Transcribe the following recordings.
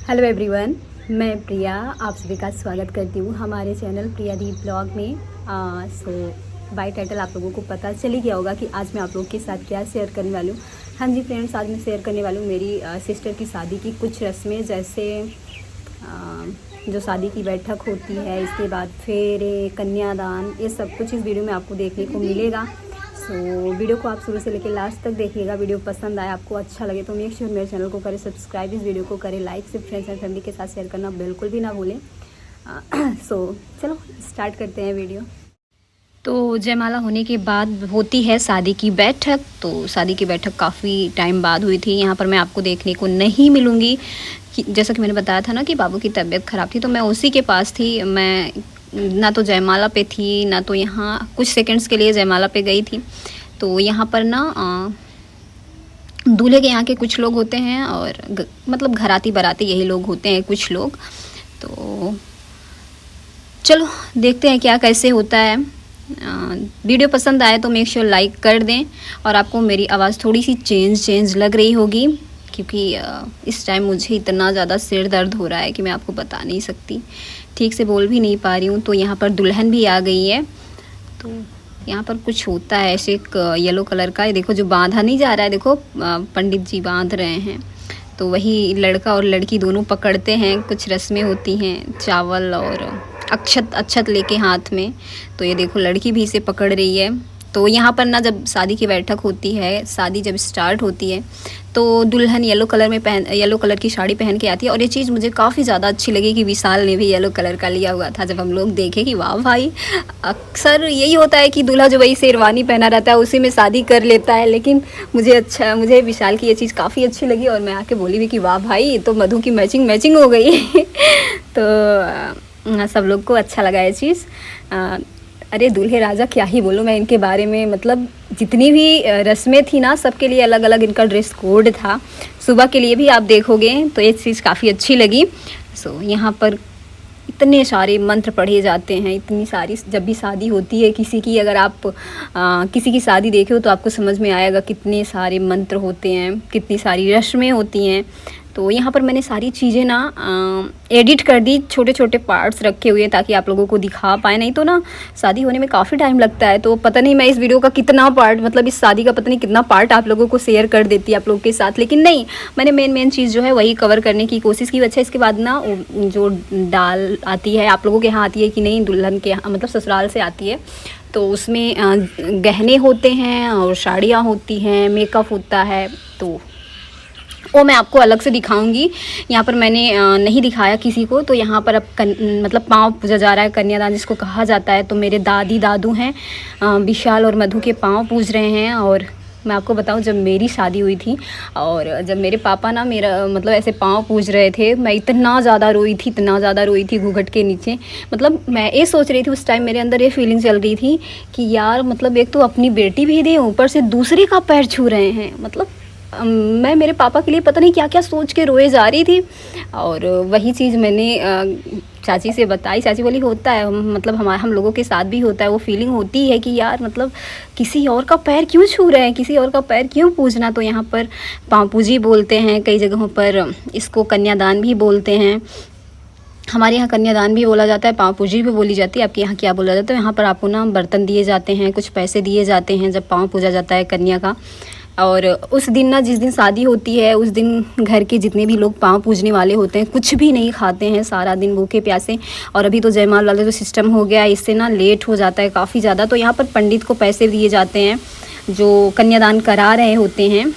Hello everyone, मैं प्रिया आप सभी का स्वागत करती हूँ हमारे चैनल प्रिया दी ब्लॉग में। बाय टाइटल आप लोगों को पता चल ही गया होगा कि आज मैं आप लोगों के साथ क्या शेयर करने वाली हूँ। हाँ जी फ्रेंड्स, आज मैं शेयर करने वाली हूँ मेरी सिस्टर की शादी की कुछ रस्में, जैसे जो शादी की बैठक होती है, इसके बाद फेरे, कन्यादान, ये सब कुछ इस वीडियो में आपको देखने को मिलेगा। वीडियो को आप शुरू से लेकर लास्ट तक देखिएगा। वीडियो पसंद आए, आपको अच्छा लगे तो मेक श्योर मेरे चैनल को करें सब्सक्राइब, इस वीडियो को करें लाइक, सिर्फ फ्रेंड्स एंड फैमिली के साथ शेयर करना बिल्कुल भी ना भूलें। चलो स्टार्ट करते हैं वीडियो। तो जयमाला होने के बाद होती है शादी की बैठक। तो शादी की बैठक काफ़ी टाइम बाद हुई थी। यहाँ पर मैं आपको देखने को नहीं मिलूँगी जैसा कि मैंने बताया था ना कि बाबू की तबीयत ख़राब थी, तो मैं उसी के पास थी। मैं ना तो जयमाला पे थी, ना तो यहाँ कुछ सेकंड्स के लिए जयमाला पे गई थी। तो यहाँ पर ना दूल्हे के यहाँ के कुछ लोग होते हैं और मतलब घराती बाराती यही लोग होते हैं कुछ लोग। तो चलो देखते हैं क्या कैसे होता है। वीडियो पसंद आए तो मेक श्योर लाइक कर दें। और आपको मेरी आवाज़ थोड़ी सी चेंज लग रही होगी, क्योंकि इस टाइम मुझे इतना ज़्यादा सिर दर्द हो रहा है कि मैं आपको बता नहीं सकती, ठीक से बोल भी नहीं पा रही हूँ। तो यहाँ पर दुल्हन भी आ गई है। तो यहाँ पर कुछ होता है ऐसे एक येलो कलर का, ये देखो जो बांधा नहीं जा रहा है, देखो पंडित जी बांध रहे हैं। तो वही लड़का और लड़की दोनों पकड़ते हैं। कुछ रस्में होती हैं, चावल और अक्षत लेके हाथ में। तो ये देखो लड़की भी इसे पकड़ रही है। तो यहाँ पर ना जब शादी की बैठक होती है, शादी जब स्टार्ट होती है, तो दुल्हन येलो कलर की साड़ी पहन के आती है। और ये चीज़ मुझे काफ़ी ज़्यादा अच्छी लगी कि विशाल ने भी येलो कलर का लिया हुआ था। जब हम लोग देखे कि वाह भाई, अक्सर यही होता है कि दूल्हा जो वही शेरवानी पहना रहता है उसी में शादी कर लेता है, लेकिन मुझे विशाल की ये चीज़ काफ़ी अच्छी लगी। और मैं आके बोली भी कि वाह भाई, ये तो मधु की मैचिंग हो गई। तो सब लोग को अच्छा लगा ये चीज़। अरे दूल्हे राजा क्या ही बोलूँ मैं इनके बारे में, मतलब जितनी भी रस्में थी ना, सबके लिए अलग अलग इनका ड्रेस कोड था। सुबह के लिए भी आप देखोगे तो ये चीज़ काफ़ी अच्छी लगी। यहाँ पर इतने सारे मंत्र पढ़े जाते हैं, इतनी सारी, जब भी शादी होती है किसी की, अगर आप किसी की शादी देखे हो तो आपको समझ में आएगा कितने सारे मंत्र होते हैं, कितनी सारी रस्में होती हैं। तो यहाँ पर मैंने सारी चीज़ें ना एडिट कर दी, छोटे छोटे पार्ट्स रखे हुए ताकि आप लोगों को दिखा पाए। नहीं तो ना शादी होने में काफ़ी टाइम लगता है। तो पता नहीं मैं इस वीडियो का कितना पार्ट, मतलब इस शादी का पता नहीं कितना पार्ट आप लोगों को शेयर कर देती आप लोगों के साथ, लेकिन नहीं, मैंने मेन चीज़ जो है वही कवर करने की कोशिश की। अच्छा, इसके बाद ना जो डाल आती है, आप लोगों के यहाँ आती है कि नहीं, दुल्हन के यहाँ मतलब ससुराल से आती है, तो उसमें गहने होते हैं और साड़ियाँ होती हैं, मेकअप होता है। तो वो मैं आपको अलग से दिखाऊंगी। यहाँ पर मैंने नहीं दिखाया किसी को। तो यहाँ पर अब मतलब पाँव पूजा जा रहा है, कन्यादान जिसको कहा जाता है। तो मेरे दादी दादू हैं, विशाल और मधु के पाँव पूज रहे हैं। और मैं आपको बताऊं, जब मेरी शादी हुई थी और जब मेरे पापा ना मेरा मतलब ऐसे पाँव पूज रहे थे, मैं इतना ज़्यादा रोई थी घूंघट के नीचे। मतलब मैं ये सोच रही थी उस टाइम, मेरे अंदर ये फीलिंग चल रही थी कि यार मतलब एक तो अपनी बेटी भी दे, ऊपर से दूसरे का पैर छू रहे हैं। मतलब मैं मेरे पापा के लिए पता नहीं क्या क्या सोच के रोए जा रही थी। और वही चीज़ मैंने चाची से बताई। चाची बोली होता है, मतलब हम लोगों के साथ भी होता है, वो फीलिंग होती है कि यार मतलब किसी और का पैर क्यों छू रहे हैं, किसी और का पैर क्यों पूजना। तो यहाँ पर पाँव पूजी बोलते हैं, कई जगहों पर इसको कन्यादान भी बोलते हैं। हमारे यहाँ कन्यादान भी बोला जाता है, पाँव पूजी भी बोली जाती है। आपके यहाँ क्या बोला जाता है? यहाँ पर आपको ना बर्तन दिए जाते हैं, कुछ पैसे दिए जाते हैं जब पाँव पूजा जाता है कन्या का। और उस दिन ना, जिस दिन शादी होती है, उस दिन घर के जितने भी लोग पाँव पूजने वाले होते हैं कुछ भी नहीं खाते हैं, सारा दिन भूखे प्यासे। और अभी तो जयमाल वाला जो सिस्टम हो गया है, इससे ना लेट हो जाता है काफ़ी ज़्यादा। तो यहाँ पर पंडित को पैसे दिए जाते हैं जो कन्यादान करा रहे होते हैं।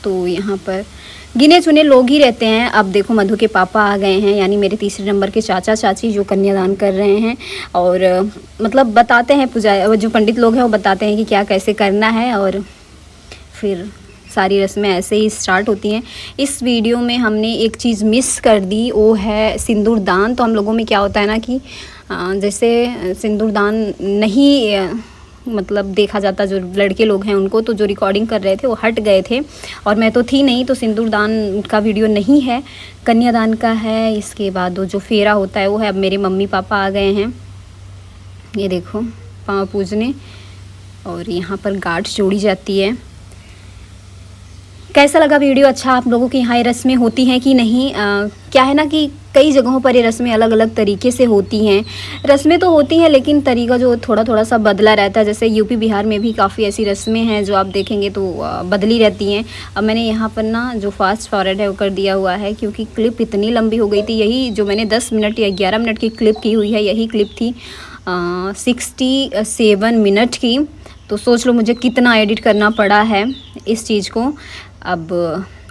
तो यहाँ पर गिने चुने लोग ही रहते हैं। अब देखो मधु के पापा आ गए हैं, यानी मेरे तीसरे नंबर के चाचा चाची जो कन्यादान कर रहे हैं। और मतलब बताते हैं, पूजा जो पंडित लोग हैं वो बताते हैं कि क्या कैसे करना है। और फिर सारी रस्में ऐसे ही स्टार्ट होती हैं। इस वीडियो में हमने एक चीज़ मिस कर दी, वो है सिंदूर दान। तो हम लोगों में क्या होता है ना कि जैसे सिंदूर दान नहीं मतलब देखा जाता, जो लड़के लोग हैं उनको, तो जो रिकॉर्डिंग कर रहे थे वो हट गए थे और मैं तो थी नहीं, तो सिंदूर दान का वीडियो नहीं है, कन्यादान का है। इसके बाद वो जो फेरा होता है वो है। अब मेरे मम्मी पापा आ गए हैं, ये देखो पाँव पूजने। और यहाँ पर गांठ जोड़ी जाती है। कैसा लगा वीडियो? अच्छा आप लोगों के यहाँ ये रस्में होती हैं कि नहीं? क्या है ना कि कई जगहों पर ये रस्में अलग अलग तरीके से होती हैं। रस्में तो होती हैं लेकिन तरीका जो थोड़ा थोड़ा सा बदला रहता है। जैसे यूपी बिहार में भी काफ़ी ऐसी रस्में हैं जो आप देखेंगे तो बदली रहती हैं। अब मैंने यहाँ पर ना जो फास्ट फॉरवर्ड है वो कर दिया हुआ है क्योंकि क्लिप इतनी लंबी हो गई थी। यही जो मैंने 10 मिनट या 11 मिनट की क्लिप की हुई है, यही क्लिप थी 67 मिनट की। तो सोच लो मुझे कितना एडिट करना पड़ा है इस चीज़ को। अब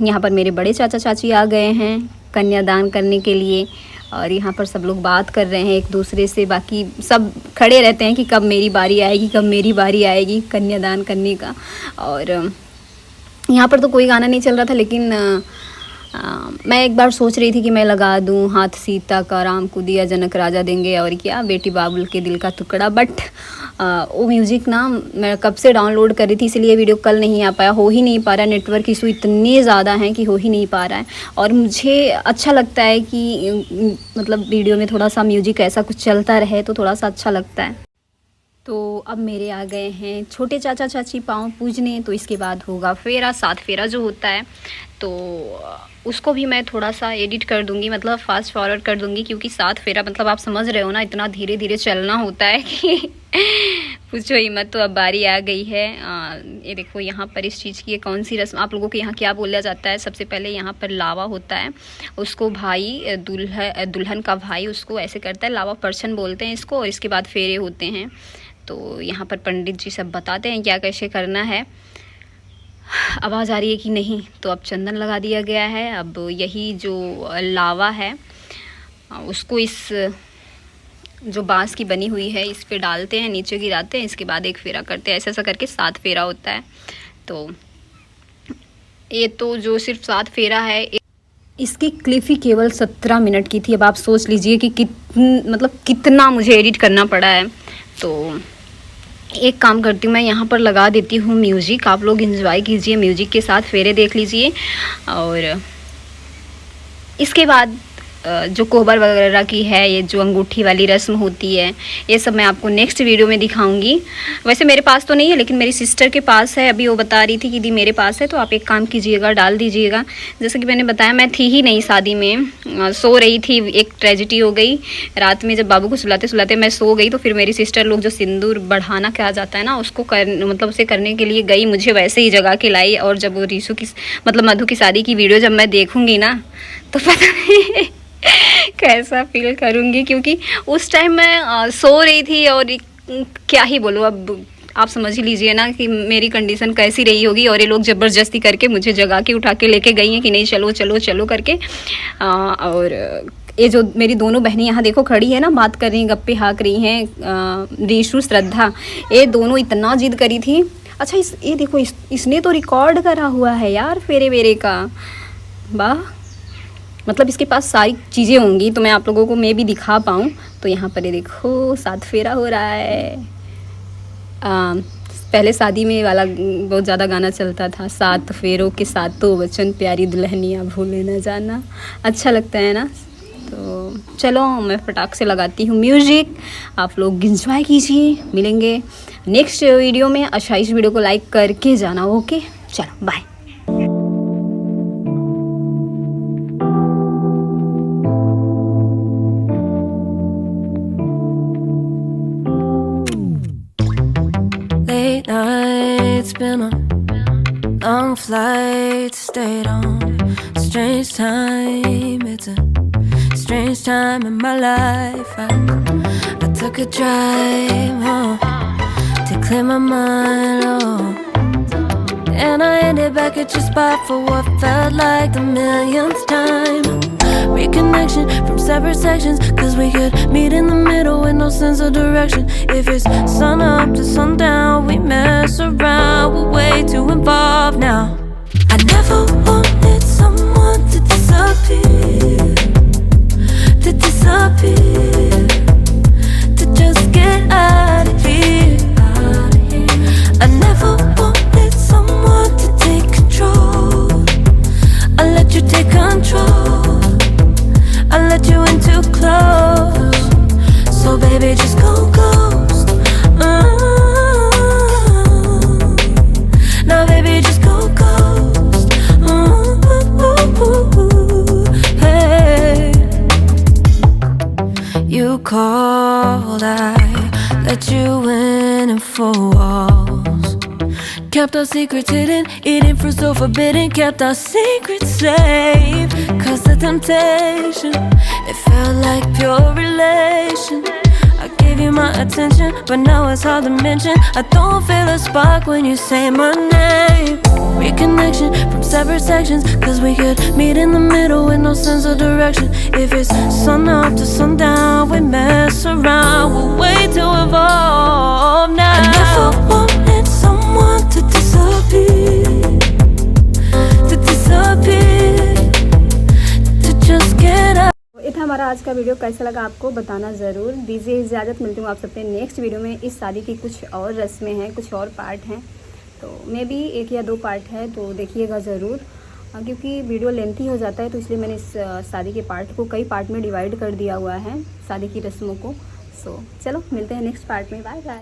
यहाँ पर मेरे बड़े चाचा चाची आ गए हैं कन्यादान करने के लिए और यहाँ पर सब लोग बात कर रहे हैं एक दूसरे से। बाकी सब खड़े रहते हैं कि कब मेरी बारी आएगी, कब मेरी बारी आएगी कन्यादान करने का। और यहाँ पर तो कोई गाना नहीं चल रहा था लेकिन मैं एक बार सोच रही थी कि मैं लगा दूँ हाथ सीता का राम को दिया जनक राजा देंगे और क्या बेटी बाबुल के दिल का टुकड़ा। बट वो म्यूज़िक ना मैं कब से डाउनलोड कर रही थी, इसलिए वीडियो कल नहीं आ पाया, हो ही नहीं पा रहा। नेटवर्क इशू इतने ज़्यादा हैं कि हो ही नहीं पा रहा है। और मुझे अच्छा लगता है कि मतलब वीडियो में थोड़ा सा म्यूज़िक ऐसा कुछ चलता रहे तो थोड़ा सा अच्छा लगता है। तो अब मेरे आ गए हैं छोटे चाचा चाची पाँव पूजने। तो इसके बाद होगा फेरा, 7 फेरा जो होता है तो उसको भी मैं थोड़ा सा एडिट कर दूंगी, मतलब फास्ट फॉरवर्ड कर दूंगी क्योंकि 7 फेरा मतलब आप समझ रहे हो ना, इतना धीरे धीरे चलना होता है कि पूछो ही मत। तो अब बारी आ गई है। ये देखो यहाँ पर इस चीज़ की ये कौन सी रस्म, आप लोगों के यहाँ क्या बोला जाता है? सबसे पहले यहाँ पर लावा होता है, उसको भाई दुल्हन का भाई उसको ऐसे करता है, लावा परछन बोलते हैं इसको। और इसके बाद फेरे होते हैं। तो यहाँ पर पंडित जी सब बताते हैं क्या कैसे करना है। आवाज़ आ रही है कि नहीं? तो अब चंदन लगा दिया गया है। अब यही जो लावा है उसको इस जो बांस की बनी हुई है इस पे डालते हैं, नीचे गिराते हैं, इसके बाद एक फेरा करते हैं। ऐसा ऐसा करके 7 फेरा होता है। तो ये तो जो सिर्फ 7 फेरा है, इसकी क्लिप ही केवल 17 मिनट की थी। अब आप सोच लीजिए कि कितना मुझे एडिट करना पड़ा है। तो एक काम करती हूँ मैं यहाँ पर लगा देती हूँ म्यूज़िक, आप लोग एंजॉय कीजिए म्यूज़िक के साथ, फेरे देख लीजिए। और इसके बाद जो कोहबर वगैरह की है, ये जो अंगूठी वाली रस्म होती है, ये सब मैं आपको नेक्स्ट वीडियो में दिखाऊंगी। वैसे मेरे पास तो नहीं है लेकिन मेरी सिस्टर के पास है। अभी वो बता रही थी कि दी मेरे पास है, तो आप एक काम कीजिएगा डाल दीजिएगा। जैसे कि मैंने बताया मैं थी ही नहीं शादी में, सो रही थी। एक ट्रेजिडी हो गई रात में, जब बाबू को सुलाते सुलाते मैं सो गई। तो फिर मेरी सिस्टर लोग जो सिंदूर बढ़ाना कहा जाता है ना, उसको मतलब उसे करने के लिए गई, मुझे वैसे ही जगह के लाई। और जब वो रीशु की मतलब मधु की शादी की वीडियो जब मैं देखूँगी ना तो पता नहीं कैसा फील करूँगी, क्योंकि उस टाइम मैं सो रही थी। और क्या ही बोलूँ, अब आप समझ ही लीजिए ना कि मेरी कंडीशन कैसी रही होगी। और ये लोग ज़बरदस्ती करके मुझे जगा के उठा के लेके गई हैं कि नहीं चलो चलो चलो करके। और ये जो मेरी दोनों बहनें यहाँ देखो खड़ी है ना, बात कर रही हैं, गप्पे हाँक रही हैं, रीशु श्रद्धा, ये दोनों इतना जिद करी थी। अच्छा ये देखो इसने तो रिकॉर्ड करा हुआ है यार फेरे वेरे का, वाह। मतलब इसके पास सारी चीज़ें होंगी तो मैं आप लोगों को मैं भी दिखा पाऊँ। तो यहाँ पर ये देखो 7 फेरा हो रहा है। पहले शादी में वाला बहुत ज़्यादा गाना चलता था, 7 फेरों के 7 वचन प्यारी दुल्हनिया भूले न जाना। अच्छा लगता है ना। तो चलो मैं फटाक से लगाती हूँ म्यूज़िक, आप लोग एंजॉय कीजिए। मिलेंगे नेक्स्ट वीडियो में। अच्छा इस वीडियो को लाइक करके जाना, ओके? चलो bye. It's been a long flight, stayed on strange time. It's a strange time in my life. I took a drive to clear my mind, and I ended back at your spot for what felt like the millionth time. Reconnection from separate sections, cause we could meet in the middle with no sense of direction. If it's sun up to sundown, we mess around, we're way too involved now. I never wanted someone to disappear, to just get out of here. I never wanted someone to take control. I let you take control, I let you in too close. So baby just go ghost. Now baby just go ghost. you called, I let you in and 4 walls. Kept our secrets hidden, eating fruit so forbidden. Kept our secrets safe, cause the temptation, it felt like pure relation. I gave you my attention, but now it's hard to mention. I don't feel a spark when you say my name. Reconnection from separate sections, cause we could meet in the middle with no sense of direction. If it's sun up to sundown, we mess around, we'll wait to evolve now. I never wanted someone to disappear, to just get up. ये था हमारा आज का video. कैसा लगा आपको बताना ज़रूर। दीजिए इजाज़त, मिलती हूँ आप सबसे नेक्स्ट वीडियो में। इस शादी की कुछ और रस्में हैं, कुछ और पार्ट हैं, तो मे बी 1 या 2 पार्ट है, तो देखिएगा ज़रूर। क्योंकि वीडियो लेंथी हो जाता है तो इसलिए मैंने इस शादी के पार्ट को कई पार्ट में डिवाइड कर दिया हुआ है, शादी की रस्मों को। सो चलो मिलते हैं नेक्स्ट पार्ट में। Bye bye.